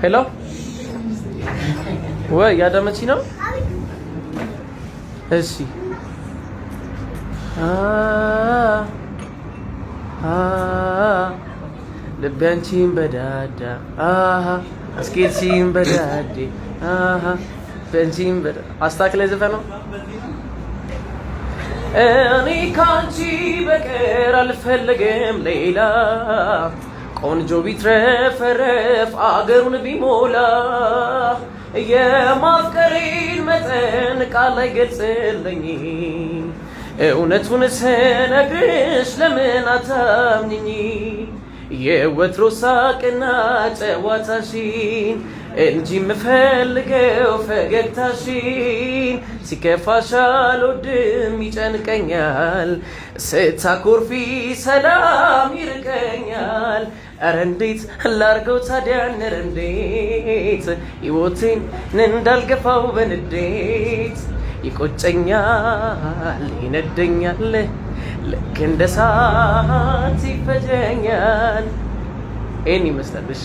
ሄሎ ወይ ያዳመጪ ነው እሺ ልቤንቺን በዳዳ አስኬትሽን በዳዴ በንቺን በዳ አስታክለ ዘፈነው እኔ ካንቺ በቀር አልፈልግም ሌላ ቆንጆ ቢትረፈረፍ አገሩን ቢሞላ የማፍቀሬን መጠን ቃል አይገልጽልኝ እውነቱን ስነግርሽ ለምን አታምኚኝ የወትሮ ሳቅና ጨዋታሽን እንጂ የምፈልገው ፈገግታሽን ሲከፋሽ አልወድም ይጨንቀኛል ስታኮርፊ ሰላም ይርቀኛል ኧረ እንዴት ላርገው ታዲያ ኧረ እንዴት ሕይወቴን እንዳልገፋው በንዴት ይቆጨኛል ይነደኛል ልክ እንደ እሳት ይፈጀኛል ይህን ይመስላልሽ